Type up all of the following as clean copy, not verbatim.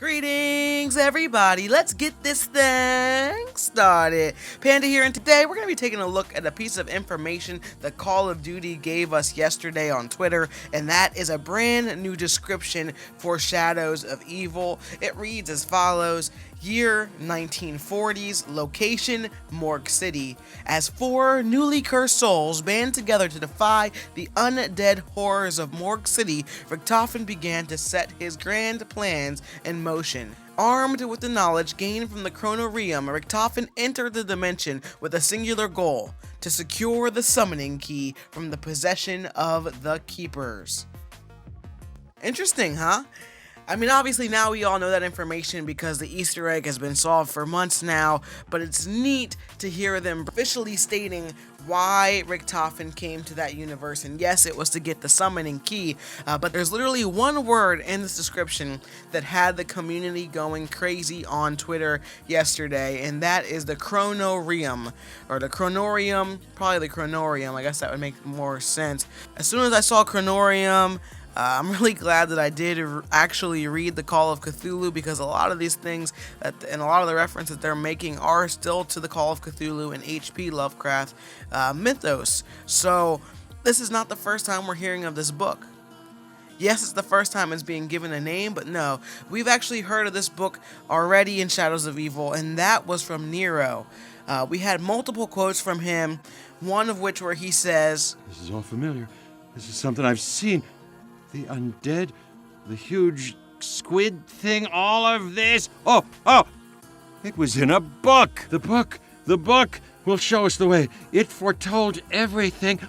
Greetings, everybody. Let's get this thing started. Panda here, and today we're going to be taking a look at a piece of information that Call of Duty gave us yesterday on Twitter, and that is a brand new description for Shadows of Evil. It reads as follows: Year 1940s, location Morgue City. As four newly cursed souls band together to defy the undead horrors of Morgue City, Richtofen began to set his grand plans in motion. Armed with the knowledge gained from the Kronorium, Richtofen entered the dimension with a singular goal: to secure the summoning key from the possession of the Keepers. Interesting, huh? I mean, obviously now we all know that information because the Easter egg has been solved for months now, but it's neat to hear them officially stating why Richtofen came to that universe. And yes, it was to get the summoning key, but there's literally one word in this description that had the community going crazy on Twitter yesterday, and that is the Kronorium, or the Kronorium, probably the Kronorium. I guess that would make more sense. As soon as I saw Kronorium, I'm really glad that I did actually read the Call of Cthulhu, because a lot of these things and a lot of the references they're making are still to the Call of Cthulhu and H.P. Lovecraft mythos. So this is not the first time we're hearing of this book. Yes, it's the first time it's being given a name, but no, we've actually heard of this book already in Shadows of Evil, and that was from Nero. We had multiple quotes from him, one of which where he says, "This is all familiar. This is something I've seen. The undead, the huge squid thing, all of this. Oh, it was in a book. The book will show us the way. It foretold everything."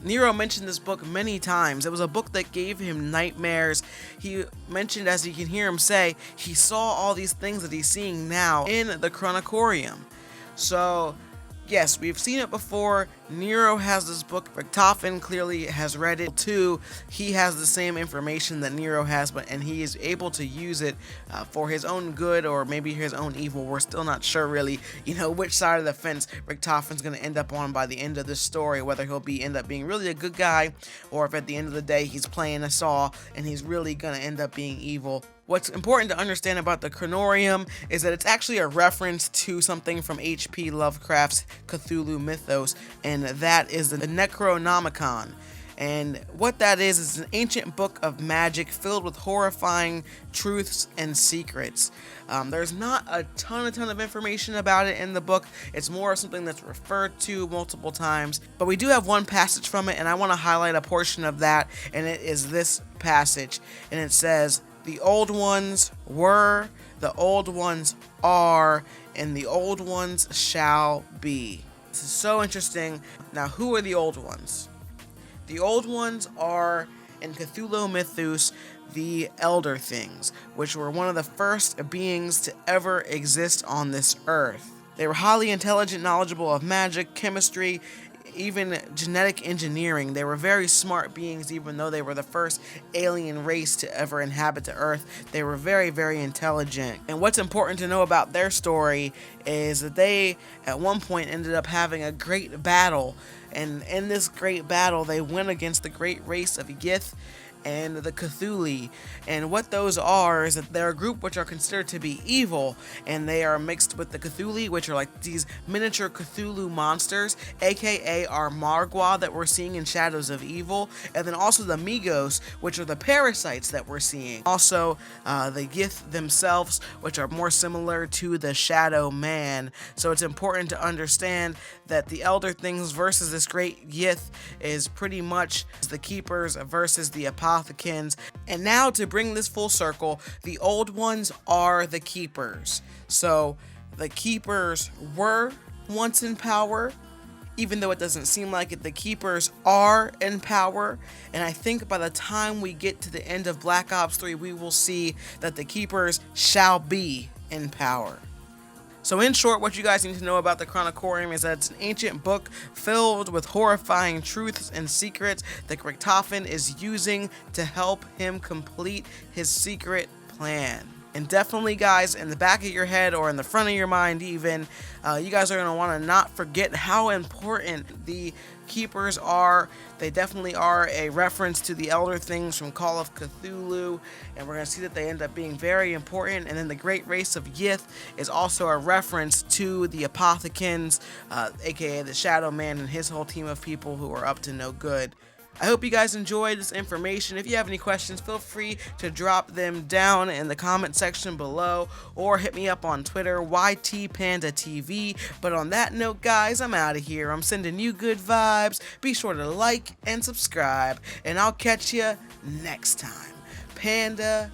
Nero mentioned this book many times. It was a book that gave him nightmares. He mentioned, as you can hear him say, he saw all these things that he's seeing now in the Kronorium. So yes, we've seen it before. Nero has this book. Richtofen clearly has read it too. He has the same information that Nero has, and he is able to use it for his own good, or maybe his own evil. We're still not sure really, which side of the fence Richtofen's going to end up on by the end of this story, whether he'll end up being really a good guy, or if at the end of the day he's playing a Saw and he's really going to end up being evil. What's important to understand about the Kronorium is that it's actually a reference to something from H.P. Lovecraft's Cthulhu mythos, and that is the Necronomicon. And what that is an ancient book of magic filled with horrifying truths and secrets. There's not a ton of information about it in the book. It's more of something that's referred to multiple times. But we do have one passage from it, and I want to highlight a portion of that, and it is this passage. And it says, "The old ones were, the old ones are, and the old ones shall be." This is so interesting. Now, who are the old ones? The old ones are, in Cthulhu mythos, the Elder Things, which were one of the first beings to ever exist on this earth. They were highly intelligent, knowledgeable of magic, chemistry, even genetic engineering. They were very smart beings, even though they were the first alien race to ever inhabit the earth. They were very, very intelligent. And what's important to know about their story is that they, at one point, ended up having a great battle. And in this great battle, they went against the great race of Yith and the Cthulhu. And what those are is that they're a group which are considered to be evil, and they are mixed with the Cthulhu, which are like these miniature Cthulhu monsters, aka our Margwa that we're seeing in Shadows of Evil, and then also the Migos, which are the parasites that we're seeing. Also, the Yith themselves, which are more similar to the Shadow Man. So it's important to understand that the Elder Things versus this great Yith is pretty much the Keepers versus the Apothecans. And now, to bring this full circle, the old ones are the Keepers. So the Keepers were once in power, even though it doesn't seem like it. The Keepers are in power, and I think by the time we get to the end of Black Ops 3, we will see that the Keepers shall be in power. So in short, what you guys need to know about the Kronorium is that it's an ancient book filled with horrifying truths and secrets that Richtofen is using to help him complete his secret plan. And definitely, guys, in the back of your head or in the front of your mind even, you guys are going to want to not forget how important the keepers are. They definitely are a reference to the Elder Things from Call of Cthulhu, and we're going to see that they end up being very important. And then the Great Race of Yith is also a reference to the Apothicans, aka the Shadow Man and his whole team of people who are up to no good. I hope you guys enjoyed this information. If you have any questions, feel free to drop them down in the comment section below or hit me up on Twitter, YTPandaTV. But on that note, guys, I'm out of here. I'm sending you good vibes. Be sure to like and subscribe, and I'll catch you next time. Panda